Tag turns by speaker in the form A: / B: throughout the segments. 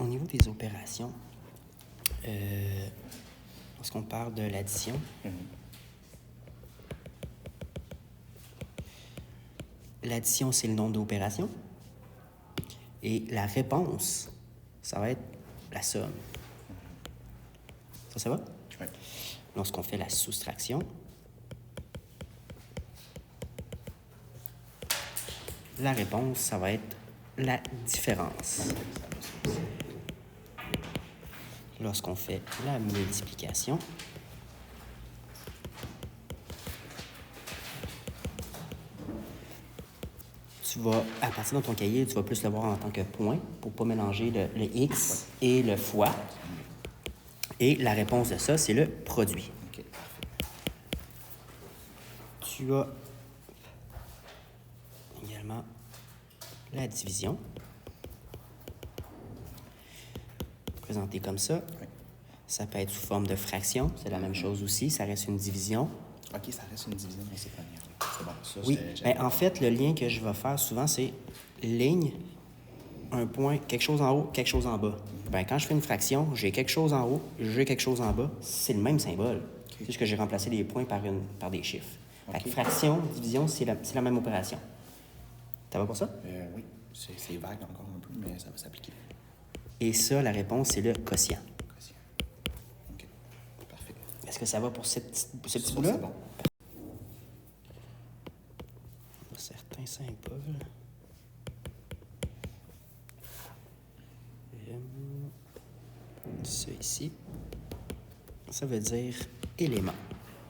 A: au niveau des opérations, lorsqu'on parle de l'addition, l'addition, c'est le nombre d'opérations. Et la réponse, ça va être la somme. Ça va?
B: Oui.
A: Lorsqu'on fait la soustraction, la réponse, ça va être la différence. Lorsqu'on fait la multiplication, tu vas, à partir de ton cahier, tu vas plus le voir en tant que point pour ne pas mélanger le X et le fois. Et la réponse de ça, c'est le produit.
B: OK, parfait.
A: Tu as également la division. Présentée comme ça.
B: Oui.
A: Ça peut être sous forme de fraction. C'est la même chose aussi. Ça reste une division.
B: OK, ça reste une division, mais c'est pas bien. C'est bon, ça,
A: Oui. Ben, en fait, le lien que je vais faire souvent, c'est ligne, un point, quelque chose en haut, quelque chose en bas. Ben, quand je fais une fraction, j'ai quelque chose en haut, j'ai quelque chose en bas. C'est le même symbole. C'est juste que j'ai remplacé les points par des chiffres. Fait que fraction, division, c'est la même opération. Ça va pour ça?
B: Oui, c'est vague encore un peu, mais ça va s'appliquer.
A: Et ça, la réponse, c'est le quotient.
B: Quotient. OK, parfait.
A: Est-ce que ça va pour ce petit
B: Ça,
A: bout-là?
B: c'est bon.
A: Certains symboles. Ça ici, ça veut dire élément.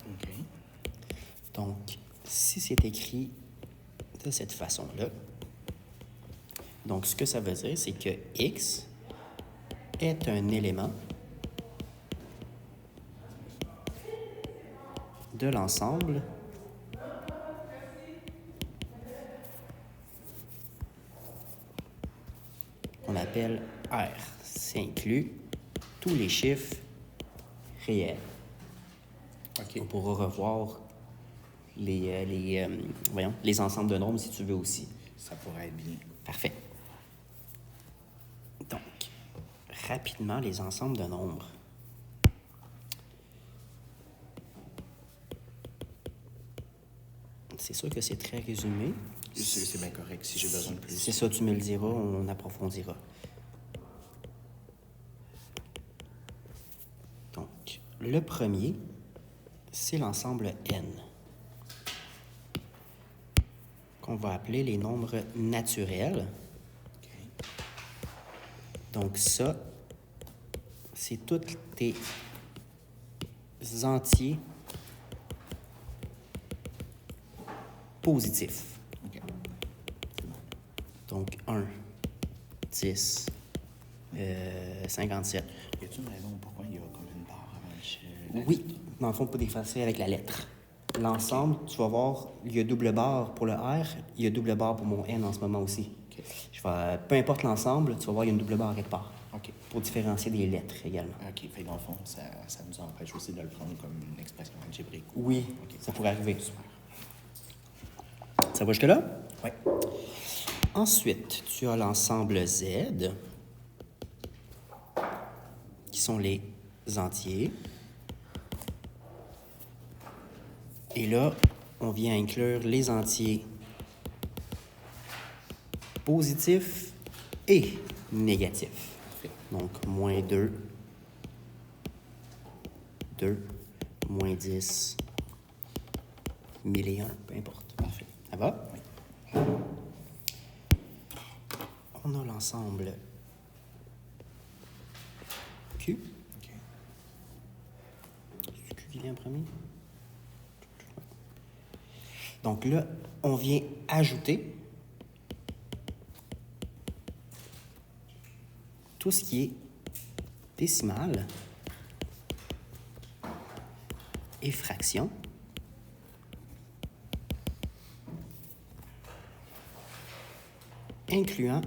B: OK.
A: Donc, si c'est écrit de cette façon-là, donc ce que ça veut dire, c'est que X est un élément de l'ensemble qu'on appelle R. Ça inclut tous les chiffres réels.
B: OK.
A: On pourra revoir les ensembles de nombres si tu veux aussi.
B: Ça pourrait être bien.
A: Parfait. Donc, rapidement, les ensembles de nombres. C'est sûr que c'est très résumé.
B: C'est bien correct si j'ai besoin de plus.
A: C'est ça, tu me le diras, on approfondira. Donc, le premier, c'est l'ensemble N, qu'on va appeler les nombres naturels.
B: OK.
A: Donc ça, c'est tous tes entiers positifs.
B: OK.
A: Donc 1, 10, 57.
B: Y a-t-il une raison pourquoi il y a comme une barre avant le chiffre?
A: Oui, dans le fond, pas d'effacer avec la lettre. L'ensemble, tu vas voir, il y a double barre pour le R, il y a double barre pour mon N en ce moment aussi.
B: OK.
A: Peu importe l'ensemble, tu vas voir, il y a une double barre quelque part.
B: OK.
A: Pour différencier des lettres également.
B: OK. Fait que dans le fond, ça nous empêche aussi de le prendre comme une expression algébrique.
A: Oui,
B: OK.
A: ça pourrait arriver.
B: Super.
A: Ça va jusque-là?
B: Oui.
A: Ensuite, tu as l'ensemble Z, qui sont les entiers. Et là, on vient inclure les entiers positifs et négatifs.
B: Parfait.
A: Donc, moins 2, 2, moins 10, 1001, peu importe.
B: Parfait.
A: Ça va?
B: Oui.
A: On a l'ensemble Q.
B: OK.
A: C'est Q qui vient en premier? Donc là, on vient ajouter tout ce qui est décimal et fraction. Incluant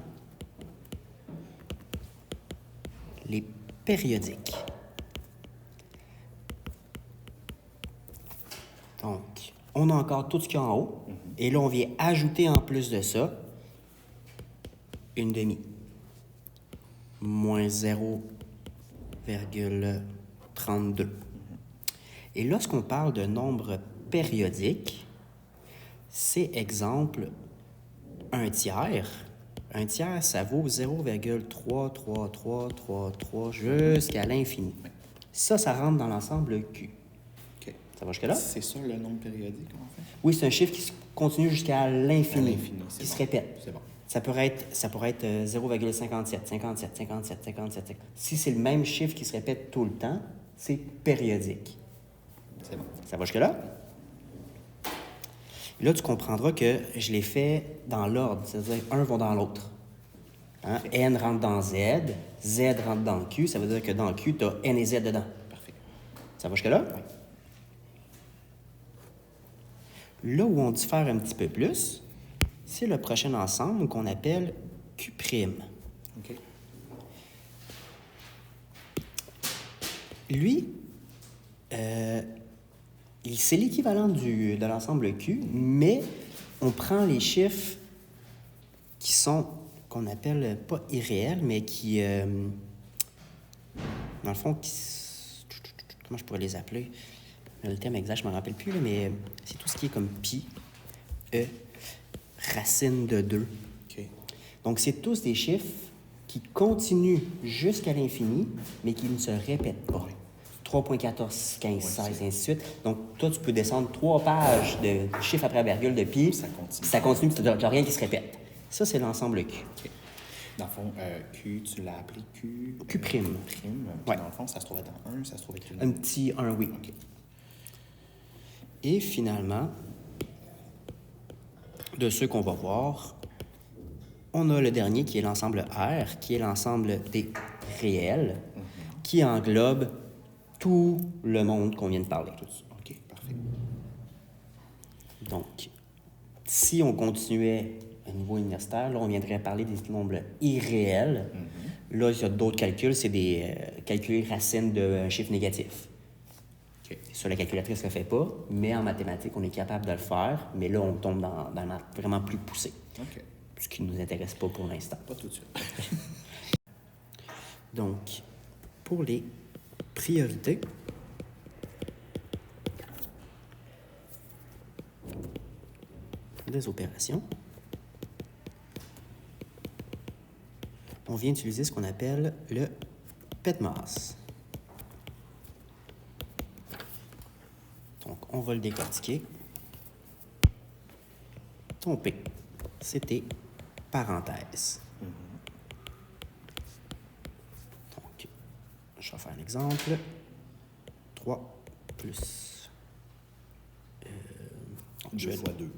A: les périodiques. Donc, on a encore tout ce qu'il y a en haut. Et là, on vient ajouter en plus de ça une demi. moins 0,32. Et lorsqu'on parle de nombre périodique, c'est exemple un tiers. Un tiers, ça vaut 0,33333 jusqu'à l'infini. Ça rentre dans l'ensemble Q.
B: OK.
A: Ça va jusque-là?
B: C'est ça le nombre périodique, en fait?
A: Oui, c'est un chiffre qui continue jusqu'à l'infini, qui se répète.
B: C'est bon.
A: Ça pourrait être 0,57, 57, 57, 57. Si c'est le même chiffre qui se répète tout le temps, c'est périodique.
B: C'est bon.
A: Ça va jusque-là? Là, tu comprendras que je l'ai fait dans l'ordre, c'est-à-dire un va dans l'autre. Hein? N rentre dans Z, Z rentre dans Q, ça veut dire que dans Q, tu as N et Z dedans.
B: Parfait.
A: Ça va jusque-là?
B: Oui.
A: Là où on diffère un petit peu plus, c'est le prochain ensemble qu'on appelle Q'.
B: OK.
A: Lui, c'est l'équivalent de l'ensemble Q, mais on prend les chiffres qui sont, qu'on appelle pas irréels, mais qui, dans le fond, comment je pourrais les appeler? Le terme exact, je ne me rappelle plus, là, mais c'est tout ce qui est comme pi, e, racine de 2.
B: OK.
A: Donc, c'est tous des chiffres qui continuent jusqu'à l'infini, mais qui ne se répètent pas. 3.14, 15, 16, ainsi de suite. Donc, toi, tu peux descendre 3 pages de chiffres après virgule de pi.
B: Ça continue.
A: Ça continue, puis tu n'as rien qui se répète. Ça, c'est l'ensemble Q.
B: OK. Dans le fond, Q, tu l'as appelé Q...
A: Q'.
B: Prime.
A: Ouais.
B: Dans le fond, ça se trouvait dans 1, ça se trouvait dans
A: Un petit 1, oui.
B: OK.
A: Et finalement, de ceux qu'on va voir, on a le dernier qui est l'ensemble R, qui est l'ensemble des réels, qui englobe tout le monde qu'on vient de parler.
B: OK, parfait.
A: Donc, si on continuait au niveau universitaire, là, on viendrait parler des nombres irréels. Là, il y a d'autres calculs, c'est des calculer racine d'un chiffre négatif.
B: OK.
A: Ça, la calculatrice ne le fait pas, mais en mathématiques, on est capable de le faire. Mais là, on tombe dans vraiment plus poussé.
B: OK.
A: Ce qui ne nous intéresse pas pour l'instant.
B: Pas tout de suite.
A: Donc, pour les priorités, des opérations, on vient d'utiliser ce qu'on appelle le PETMAS. Donc, on va le décortiquer. Ton P, c'est tes parenthèses. Donc, je vais faire un exemple. 3 plus...
B: 2 fois 2.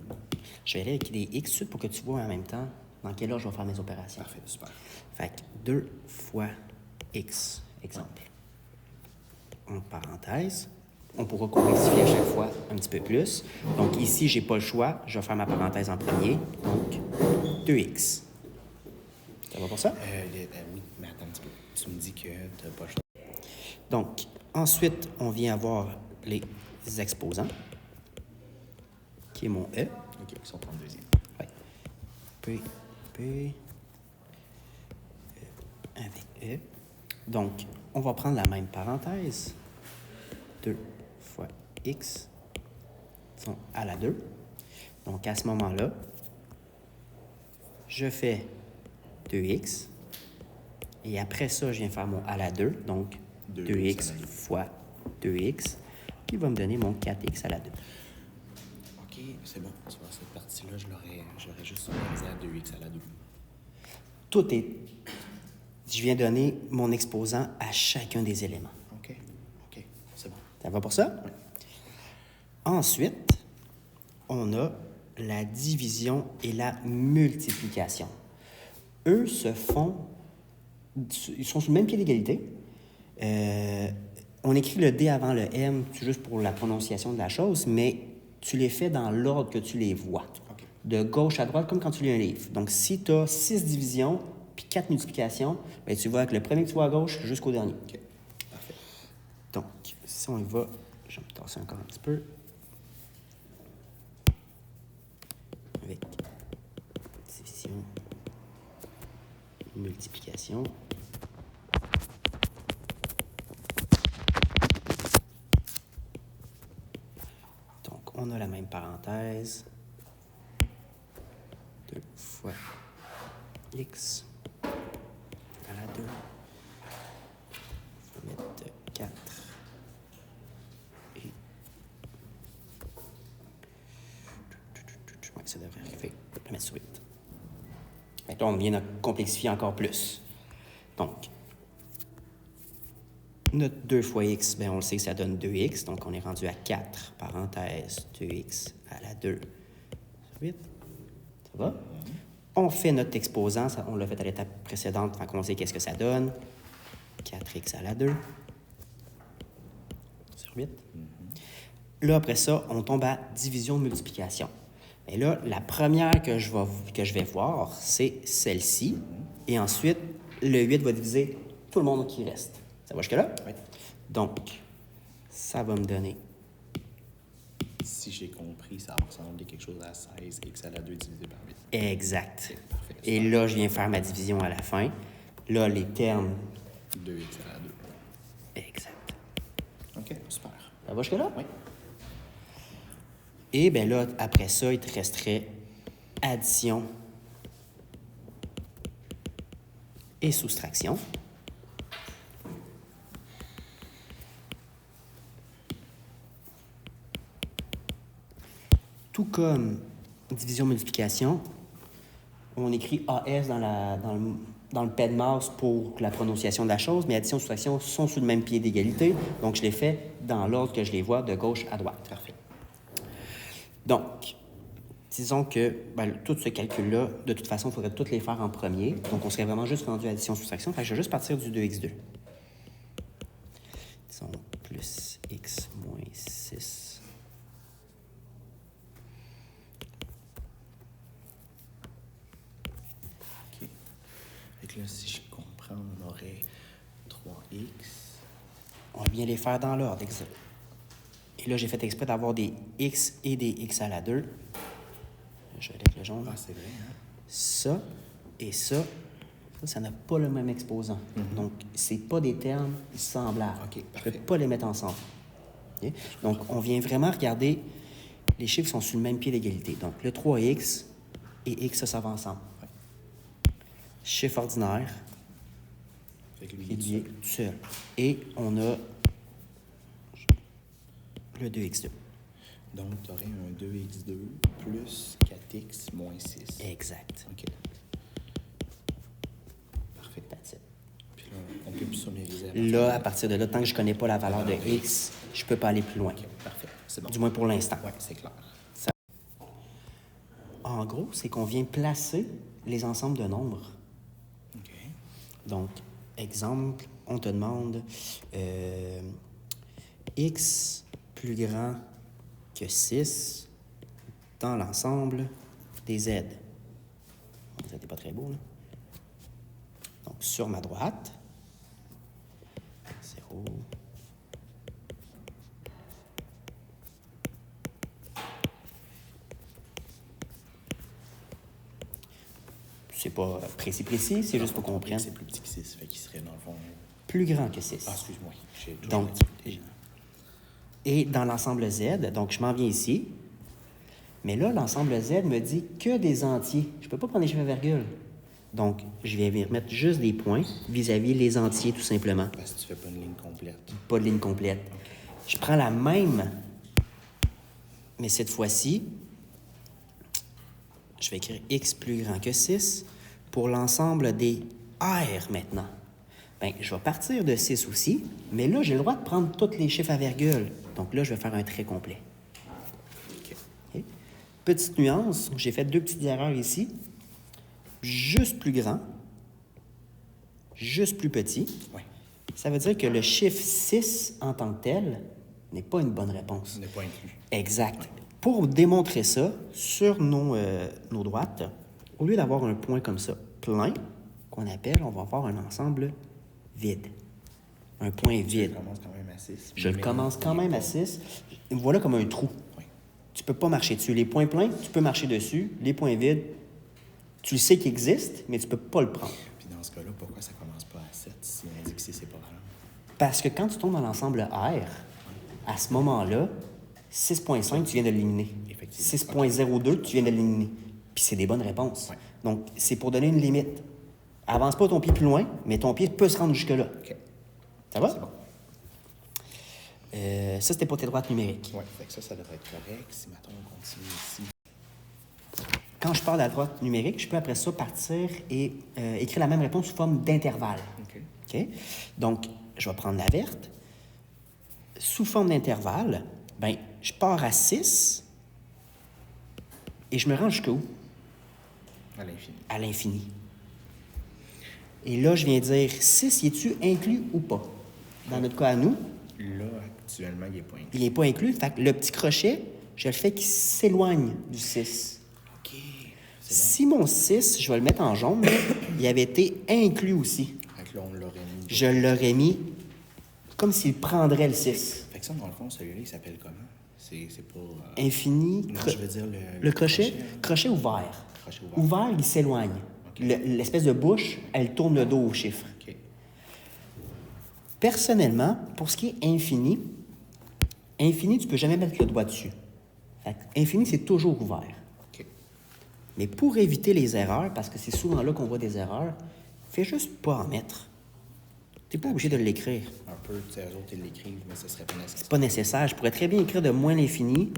A: Je vais aller avec des X suite pour que tu vois en même temps dans quel ordre je vais faire mes opérations.
B: Parfait, super.
A: Fait que 2 fois X, exemple. En parenthèse, on pourra complexifier à chaque fois un petit peu plus. Donc ici, j'ai pas le choix. Je vais faire ma parenthèse en premier. Donc, 2X. Ça va pour ça?
B: Oui, mais attends un petit peu. Tu me dis que tu n'as pas le choix.
A: Donc, ensuite, on vient avoir les exposants, qui est mon E.
B: OK, ils sont 32e.
A: Ouais. P, P, avec E. Donc, on va prendre la même parenthèse. 2 fois X sont à la 2. Donc, à ce moment-là, je fais 2X. Et après ça, je viens faire mon à la 2. Donc, 2X fois 2X, qui va me donner mon 4X à la 2.
B: OK, c'est bon. Tu vois, cette partie-là, je l'aurais juste summarisé à 2x à la 2.
A: Tout est... Je viens donner mon exposant à chacun des éléments.
B: OK, c'est bon.
A: Ça va pour ça?
B: Oui.
A: Ensuite, on a la division et la multiplication. Eux ils sont sur le même pied d'égalité. On écrit le D avant le M, c'est juste pour la prononciation de la chose, mais tu les fais dans l'ordre que tu les vois.
B: OK.
A: De gauche à droite, comme quand tu lis un livre. Donc, si tu as 6 divisions puis 4 multiplications, bien, tu vas avec le premier que tu vois à gauche jusqu'au dernier.
B: OK, parfait.
A: Donc, si on y va, je vais me tasser encore un petit peu. Avec division, multiplication. on a la même parenthèse. 2 fois x à la 2. On va mettre 4 et... Ouais, ça devrait arriver. Je vais le mettre sur 8. Maintenant, on vient de complexifier encore plus. Donc, notre 2 fois x, bien, on le sait que ça donne 2x. Donc, on est rendu à 4, parenthèse, 2x à la 2 sur 8. Ça va? On fait notre exposant. Ça, on l'a fait à l'étape précédente. Donc, on sait qu'est-ce que ça donne. 4x à la 2 sur 8. Là, après ça, on tombe à division de multiplication. Et là, la première que je vais voir, c'est celle-ci. Et ensuite, le 8 va diviser tout le monde qui reste. Ça va jusque-là?
B: Oui.
A: Donc, ça va me donner...
B: Si j'ai compris, ça va ressembler quelque chose à 16 x à la 2 divisé par 8.
A: Exact.
B: Parfait.
A: Et là, je viens faire ma division à la fin. Là, les termes...
B: 2x à la 2.
A: Exact.
B: OK, super.
A: Ça va jusque-là?
B: Oui.
A: Et bien là, après ça, il te resterait addition et soustraction. Tout comme division-multiplication, on écrit AS dans le PEDMAS pour la prononciation de la chose, mais addition et soustraction sont sur le même pied d'égalité, donc je les fais dans l'ordre que je les vois, de gauche à droite.
B: Parfait.
A: Donc, disons que tout ce calcul-là, de toute façon, il faudrait tous les faire en premier. Donc, on serait vraiment juste rendu à addition-soustraction. Fait que je vais juste partir du 2x2. Disons plus x moins 6.
B: OK. Fait que là, si je comprends, on aurait 3x.
A: On va bien les faire dans l'ordre. Et là, j'ai fait exprès d'avoir des x et des x à la 2. Je vais avec le jaune.
B: Ah, c'est vrai, hein?
A: Ça et ça n'a pas le même exposant. Donc, c'est pas des termes semblables.
B: OK,
A: Je ne
B: parfait.
A: peux pas les mettre ensemble. OK? Donc, on vient vraiment regarder, les chiffres sont sur le même pied d'égalité. Donc, le 3x et x, ça va ensemble.
B: Ouais.
A: Chiffre ordinaire,
B: Fait que lui,
A: il
B: il
A: est
B: est
A: tout seul. Et on a le 2x2.
B: Donc, tu aurais un 2x2 plus 4x moins 6.
A: Exact.
B: OK. Parfait.
A: That's it.
B: Puis là, on peut plus summariser.
A: Là, à partir de là, tant que je ne connais pas la valeur de x, je ne peux pas aller plus loin.
B: OK, parfait. C'est bon.
A: Du moins pour l'instant.
B: Oui, c'est clair.
A: En gros, c'est qu'on vient placer les ensembles de nombres.
B: OK.
A: Donc, exemple, on te demande x plus grand que 6 dans l'ensemble des z. Bon, ça n'était pas très beau, là. Donc, sur ma droite, 0. C'est pas précis, c'est juste pour qu'on comprenne.
B: C'est plus petit que 6, fait qu'il serait dans le fond.
A: Plus grand que 6.
B: Ah, excuse-moi. J'ai toujours
A: Donc,
B: la difficulté.
A: et dans l'ensemble Z, donc je m'en viens ici, mais là, l'ensemble Z me dit que des entiers. Je ne peux pas prendre des chiffres à virgule. Donc, je vais remettre juste des points vis-à-vis les entiers, tout simplement.
B: Parce que tu fais pas une ligne complète.
A: Pas de ligne complète. Je prends la même, mais cette fois-ci, je vais écrire x plus grand que 6 pour l'ensemble des R maintenant. Bien, je vais partir de 6 aussi, mais là, j'ai le droit de prendre tous les chiffres à virgule. Donc là, je vais faire un trait complet.
B: OK.
A: OK? Petite nuance, j'ai fait 2 petites erreurs ici. Juste plus grand, juste plus petit.
B: Oui.
A: Ça veut dire que le chiffre 6 en tant que tel n'est pas une bonne réponse.
B: Ce n'est pas inclus.
A: Exact. Pour démontrer ça, sur nos droites, au lieu d'avoir un point comme ça, plein, qu'on appelle, on va avoir un ensemble vide. Un point
B: Je
A: vide.
B: commence quand même à 6.
A: Je le commence quand même à 6. Voilà comme un trou.
B: Oui.
A: Tu ne peux pas marcher dessus. Les points pleins, tu peux marcher dessus. Les points vides, tu sais qu'ils existent, mais tu ne peux pas le prendre.
B: Puis dans ce cas-là, pourquoi ça commence pas à 7 si on dit que c'est séparable?
A: Parce que quand tu tombes dans l'ensemble R, à ce moment-là, 6.5, tu viens de l'éliminer.
B: Effectivement.
A: 6.02, tu viens de l'éliminer. Puis c'est des bonnes réponses.
B: Ouais.
A: Donc, c'est pour donner une limite. Avance pas ton pied plus loin, mais ton pied peut se rendre jusque-là.
B: OK.
A: Ça va?
B: C'est bon.
A: Ça, c'était pour tes droites numériques.
B: Oui, fait que ça devrait être correct. Si, maintenant on continue ici.
A: Quand je parle de la droite numérique, je peux après ça partir et écrire la même réponse sous forme d'intervalle.
B: OK.
A: OK? Donc, je vais prendre la verte. Sous forme d'intervalle, ben, je pars à 6 et je me rends jusqu'où?
B: À l'infini.
A: À l'infini. Et là, je viens dire 6, y est-tu inclus ou pas? Dans notre cas à nous,
B: Là, actuellement, il n'est pas inclus.
A: il n'est pas inclus. Fait que le petit crochet, je le fais qu'il s'éloigne du 6.
B: OK. C'est bon.
A: Si mon 6, je vais le mettre en jaune, là, il avait été inclus aussi.
B: Fait que là, on l'aurait mis.
A: Je l'aurais mis comme s'il prendrait le 6.
B: Fait que ça, dans le fond, celui-là, il s'appelle comment? C'est pas...
A: Infini.
B: Non, je veux dire
A: Le crochet? Crochet ouvert.
B: Crochet ouvert.
A: Ouvert, il s'éloigne.
B: OK.
A: L'espèce de bouche, elle tourne le dos au chiffre.
B: OK.
A: Personnellement, pour ce qui est infini, tu ne peux jamais mettre le doigt dessus. Fait que infini, c'est toujours ouvert.
B: OK.
A: Mais pour éviter les erreurs, parce que c'est souvent là qu'on voit des erreurs, fais juste pas en mettre. Tu n'es pas obligé de l'écrire.
B: Un peu, tu sais, eux autres, ils l'écrivent, mais ce serait pas nécessaire.
A: C'est pas nécessaire. Je pourrais très bien écrire de moins l'infini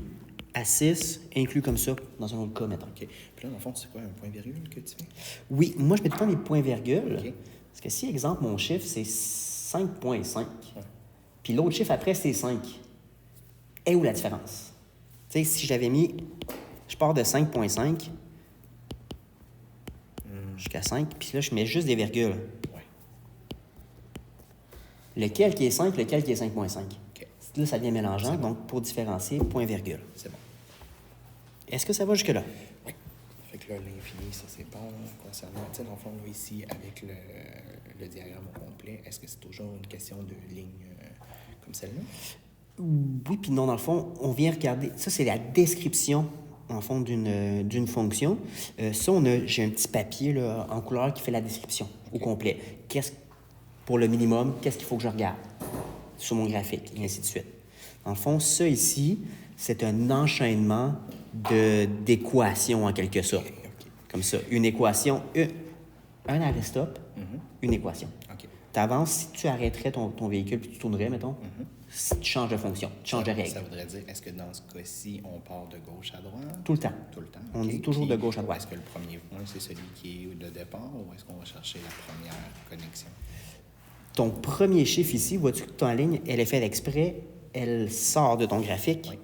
A: à 6, inclus comme ça, dans un autre cas, mettons.
B: OK. Puis là, dans le fond, c'est quoi, un point-virgule que tu fais?
A: Oui, moi, je mets tout le temps mes points-virgules.
B: OK.
A: Parce que si, exemple, mon chiffre, c'est 5.5, puis l'autre chiffre après, c'est 5, est où la différence? Tu sais, si j'avais mis, je pars de 5.5 jusqu'à 5, puis là, je mets juste des virgules.
B: Ouais.
A: Lequel qui est 5, lequel qui est 5.5?
B: OK.
A: Là, ça devient mélangeant, donc pour différencier, point-virgule.
B: C'est bon.
A: Est-ce que ça va jusque-là?
B: Oui. Fait que là, l'infini, ça, c'est bon. Concernant, tu sais, dans le fond, là, ici, avec le diagramme au complet, est-ce que c'est toujours une question de ligne comme celle-là?
A: Oui, puis non, dans le fond, on vient regarder. Ça, c'est la description, en fond, d'une fonction. Ça, j'ai un petit papier là, en couleur qui fait la description au complet. Pour le minimum, qu'est-ce qu'il faut que je regarde sur mon graphique, et ainsi de suite. Dans le fond, ça ici, c'est un enchaînement d'équations, en quelque sorte.
B: OK.
A: Comme ça, une équation, un arrêt-stop, une équation.
B: OK.
A: Tu avances, si tu arrêterais ton véhicule puis tu tournerais, mettons, si tu changes de fonction, tu changes de règle.
B: Ça voudrait dire, est-ce que dans ce cas-ci, on part de gauche à droite?
A: Tout le temps.
B: Tout le temps.
A: On
B: OK.
A: dit toujours de
B: Puis,
A: gauche à droite.
B: Est-ce que le premier point, c'est celui qui est de départ ou est-ce qu'on va chercher la première connexion?
A: Ton premier chiffre ici, vois-tu que ta ligne, elle est faite exprès, elle sort de ton graphique.
B: Oui.